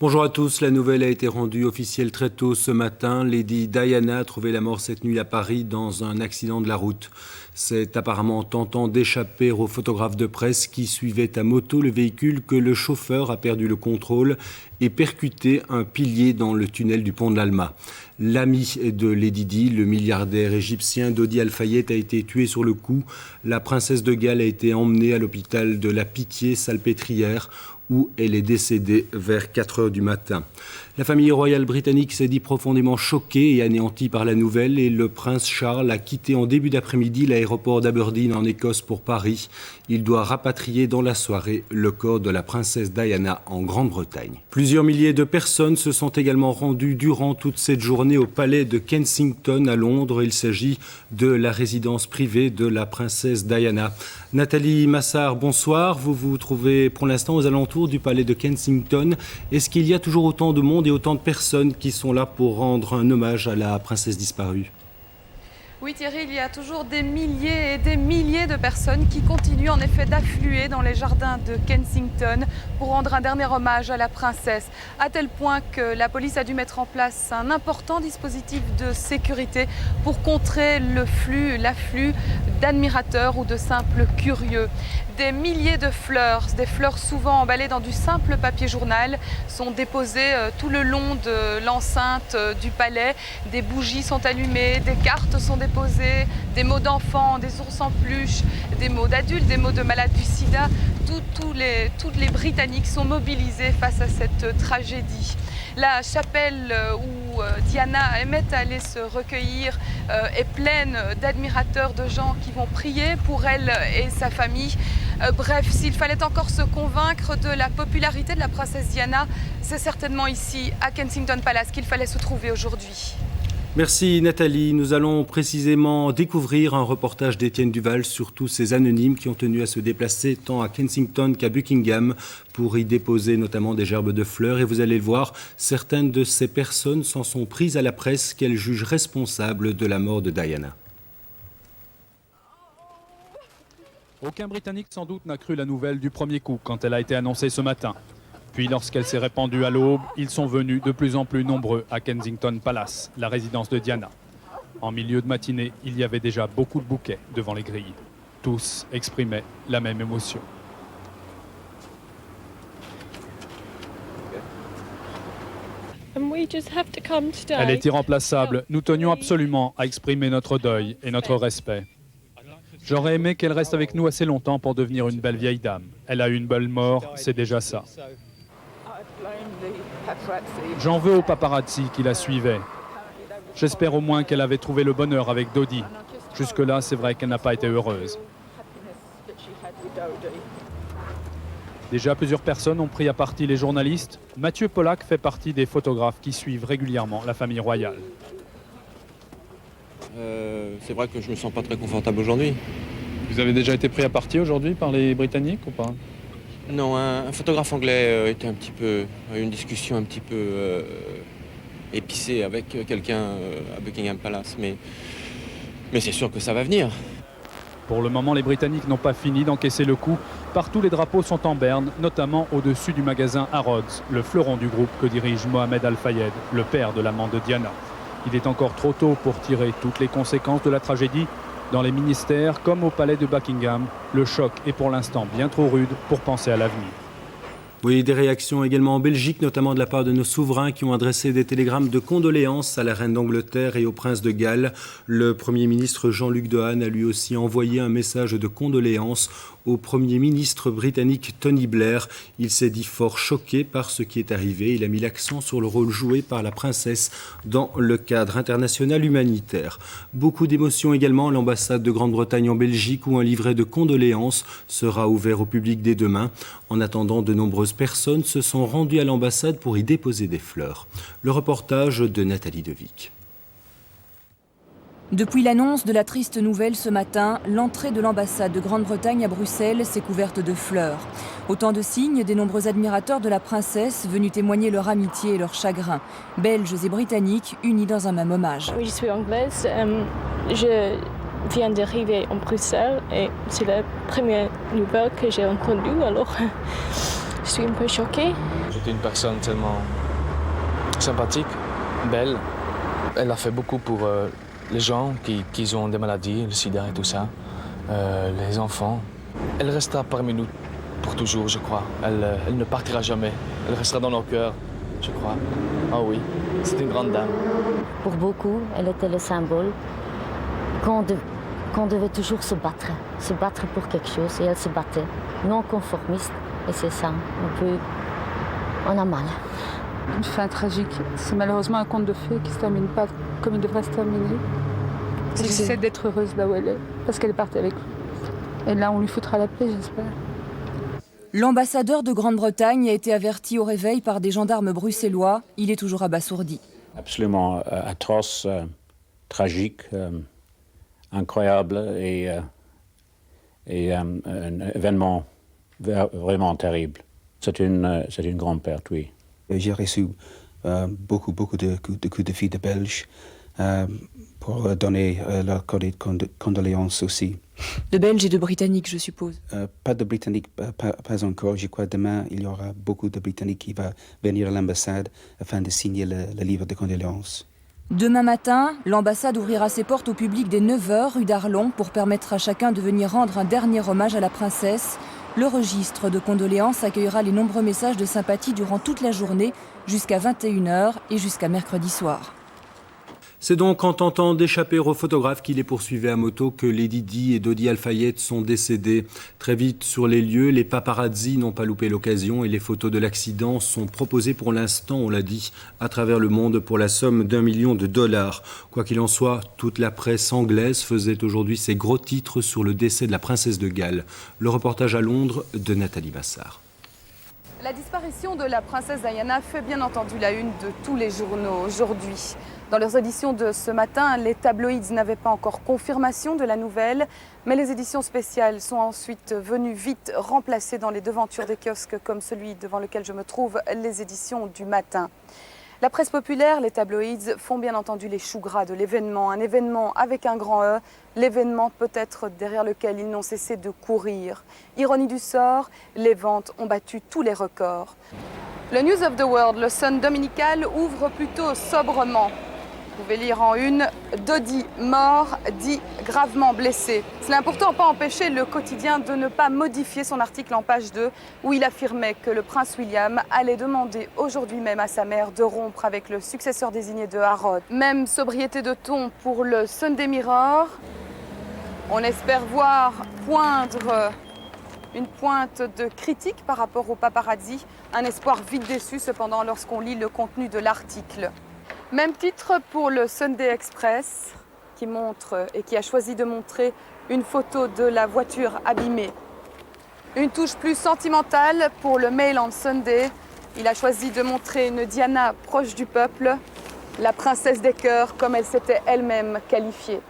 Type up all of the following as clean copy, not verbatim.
Bonjour à tous, la nouvelle a été rendue officielle très tôt ce matin. Lady Diana a trouvé la mort cette nuit à Paris dans un accident de la route. C'est apparemment en tentant d'échapper aux photographes de presse qui suivaient à moto le véhicule que le chauffeur a perdu le contrôle et percuté un pilier dans le tunnel du pont de l'Alma. L'ami de Lady Di, le milliardaire égyptien Dodi Al-Fayed, a été tué sur le coup. La princesse de Galles a été emmenée à l'hôpital de la Pitié-Salpêtrière où elle est décédée vers 4 heures du matin. La famille royale britannique s'est dit profondément choquée et anéantie par la nouvelle et le prince Charles a quitté en début d'après-midi l'aéroport d'Aberdeen en Écosse pour Paris. Il doit rapatrier dans la soirée le corps de la princesse Diana en Grande-Bretagne. Plusieurs milliers de personnes se sont également rendues durant toute cette journée au palais de Kensington à Londres. Il s'agit de la résidence privée de la princesse Diana. Nathalie Massard, bonsoir. Vous vous trouvez pour l'instant aux alentours du palais de Kensington. Est-ce qu'il y a toujours autant de monde et autant de personnes qui sont là pour rendre un hommage à la princesse disparue? Oui Thierry, il y a toujours des milliers et des milliers de personnes qui continuent en effet d'affluer dans les jardins de Kensington pour rendre un dernier hommage à la princesse, à tel point que la police a dû mettre en place un important dispositif de sécurité pour contrer l'afflux d'admirateurs ou de simples curieux. Des milliers de fleurs, des fleurs souvent emballées dans du simple papier journal, sont déposées tout le long de l'enceinte du palais. Des bougies sont allumées, des cartes sont déposées, des mots d'enfants, des ours en peluche, des mots d'adultes, des mots de malades du sida. Tous les Britanniques sont mobilisés face à cette tragédie. La chapelle où Diana aimait aller se recueillir est pleine d'admirateurs, de gens qui vont prier pour elle et sa famille. Bref, s'il fallait encore se convaincre de la popularité de la princesse Diana, c'est certainement ici, à Kensington Palace, qu'il fallait se trouver aujourd'hui. Merci Nathalie. Nous allons précisément découvrir un reportage d'Étienne Duval sur tous ces anonymes qui ont tenu à se déplacer tant à Kensington qu'à Buckingham pour y déposer notamment des gerbes de fleurs. Et vous allez le voir, certaines de ces personnes s'en sont prises à la presse qu'elles jugent responsables de la mort de Diana. Aucun Britannique sans doute n'a cru la nouvelle du premier coup quand elle a été annoncée ce matin. Puis lorsqu'elle s'est répandue à l'aube, ils sont venus de plus en plus nombreux à Kensington Palace, la résidence de Diana. En milieu de matinée, il y avait déjà beaucoup de bouquets devant les grilles. Tous exprimaient la même émotion. Elle est irremplaçable. Nous tenions absolument à exprimer notre deuil et notre respect. J'aurais aimé qu'elle reste avec nous assez longtemps pour devenir une belle vieille dame. Elle a eu une belle mort, c'est déjà ça. J'en veux aux paparazzi qui la suivaient. J'espère au moins qu'elle avait trouvé le bonheur avec Dodi. Jusque-là, c'est vrai qu'elle n'a pas été heureuse. Déjà, plusieurs personnes ont pris à partie les journalistes. Mathieu Pollack fait partie des photographes qui suivent régulièrement la famille royale. C'est vrai que je me sens pas très confortable aujourd'hui. Vous avez déjà été pris à partie aujourd'hui par les Britanniques ou pas? Non, un photographe anglais était une discussion un petit peu épicée avec quelqu'un à Buckingham Palace, mais c'est sûr que ça va venir. Pour le moment, les Britanniques n'ont pas fini d'encaisser le coup. Partout, les drapeaux sont en berne, notamment au-dessus du magasin Harrods, le fleuron du groupe que dirige Mohamed Al-Fayed, le père de l'amant de Diana. Il est encore trop tôt pour tirer toutes les conséquences de la tragédie. Dans les ministères comme au palais de Buckingham, le choc est pour l'instant bien trop rude pour penser à l'avenir. Oui, des réactions également en Belgique, notamment de la part de nos souverains qui ont adressé des télégrammes de condoléances à la reine d'Angleterre et au prince de Galles. Le Premier ministre Jean-Luc Dehaene a lui aussi envoyé un message de condoléances au Premier ministre britannique Tony Blair. Il s'est dit fort choqué par ce qui est arrivé. Il a mis l'accent sur le rôle joué par la princesse dans le cadre international humanitaire. Beaucoup d'émotions également à l'ambassade de Grande-Bretagne en Belgique où un livret de condoléances sera ouvert au public dès demain. En attendant, de nombreuses personnes se sont rendues à l'ambassade pour y déposer des fleurs. Le reportage de Nathalie Devic. Depuis l'annonce de la triste nouvelle ce matin, l'entrée de l'ambassade de Grande-Bretagne à Bruxelles s'est couverte de fleurs. Autant de signes des nombreux admirateurs de la princesse venus témoigner leur amitié et leur chagrin. Belges et Britanniques unis dans un même hommage. Oui, je suis anglaise. Je viens d'arriver en Bruxelles et c'est la première nouvelle que j'ai entendue, alors je suis un peu choquée. J'étais une personne tellement sympathique, belle. Elle a fait beaucoup pour les gens qui ont des maladies, le sida et tout ça, les enfants. Elle restera parmi nous pour toujours, je crois. Elle ne partira jamais. Elle restera dans nos cœurs, je crois. Ah oui, c'est une grande dame. Pour beaucoup, elle était le symbole qu'on devait toujours se battre pour quelque chose. Et elle se battait, non conformiste. Et c'est ça, on a mal. Une fin tragique. C'est malheureusement un conte de fées qui ne se termine pas comme il devrait se terminer. Elle essaie d'être heureuse là où elle est, parce qu'elle est partie avec lui. Et là, on lui foutra la paix, j'espère. L'ambassadeur de Grande-Bretagne a été averti au réveil par des gendarmes bruxellois. Il est toujours abasourdi. Absolument atroce, tragique, incroyable et un événement vraiment terrible. C'est une grande perte, oui. J'ai reçu beaucoup de coups de fil de Belges pour donner leurs condoléances aussi. De Belges et de Britanniques, je suppose. Pas de Britanniques, pas encore. Je crois que demain, il y aura beaucoup de Britanniques qui vont venir à l'ambassade afin de signer le livre de condoléances. Demain matin, l'ambassade ouvrira ses portes au public dès 9h rue d'Arlon pour permettre à chacun de venir rendre un dernier hommage à la princesse. Le registre de condoléances accueillera les nombreux messages de sympathie durant toute la journée, jusqu'à 21h et jusqu'à mercredi soir. C'est donc en tentant d'échapper aux photographes qui les poursuivaient à moto que Lady Di et Dodi Al-Fayed sont décédés. Très vite sur les lieux, les paparazzis n'ont pas loupé l'occasion et les photos de l'accident sont proposées pour l'instant, on l'a dit, à travers le monde pour la somme d'1 million de dollars. Quoi qu'il en soit, toute la presse anglaise faisait aujourd'hui ses gros titres sur le décès de la princesse de Galles. Le reportage à Londres de Nathalie Bassard. La disparition de la princesse Diana fait bien entendu la une de tous les journaux aujourd'hui. Dans leurs éditions de ce matin, les tabloïds n'avaient pas encore confirmation de la nouvelle, mais les éditions spéciales sont ensuite venues vite remplacer dans les devantures des kiosques comme celui devant lequel je me trouve, les éditions du matin. La presse populaire, les tabloïds font bien entendu les choux gras de l'événement, un événement avec un grand E, l'événement peut-être derrière lequel ils n'ont cessé de courir. Ironie du sort, les ventes ont battu tous les records. Le News of the World, le Sun dominical, ouvre plutôt sobrement. Vous pouvez lire en une, Dodi mort, Di gravement blessé. Cela n'a pourtant pas empêché le quotidien de ne pas modifier son article en page 2 où il affirmait que le prince William allait demander aujourd'hui même à sa mère de rompre avec le successeur désigné de Harrod. Même sobriété de ton pour le Sunday Mirror. On espère voir poindre une pointe de critique par rapport au paparazzi. Un espoir vite déçu cependant lorsqu'on lit le contenu de l'article. Même titre pour le Sunday Express qui montre et qui a choisi de montrer une photo de la voiture abîmée. Une touche plus sentimentale pour le Mail on Sunday. Il a choisi de montrer une Diana proche du peuple, la princesse des cœurs comme elle s'était elle-même qualifiée.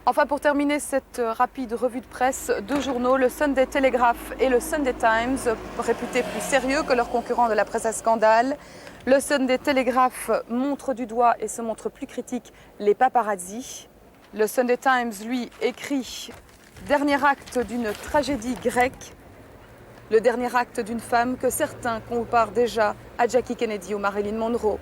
Enfin, pour terminer cette rapide revue de presse, deux journaux, le Sunday Telegraph et le Sunday Times, réputés plus sérieux que leurs concurrents de la presse à scandale. Le Sunday Telegraph montre du doigt et se montre plus critique les paparazzis. Le Sunday Times, lui, écrit « Dernier acte d'une tragédie grecque », le dernier acte d'une femme que certains comparent déjà à Jackie Kennedy ou Marilyn Monroe.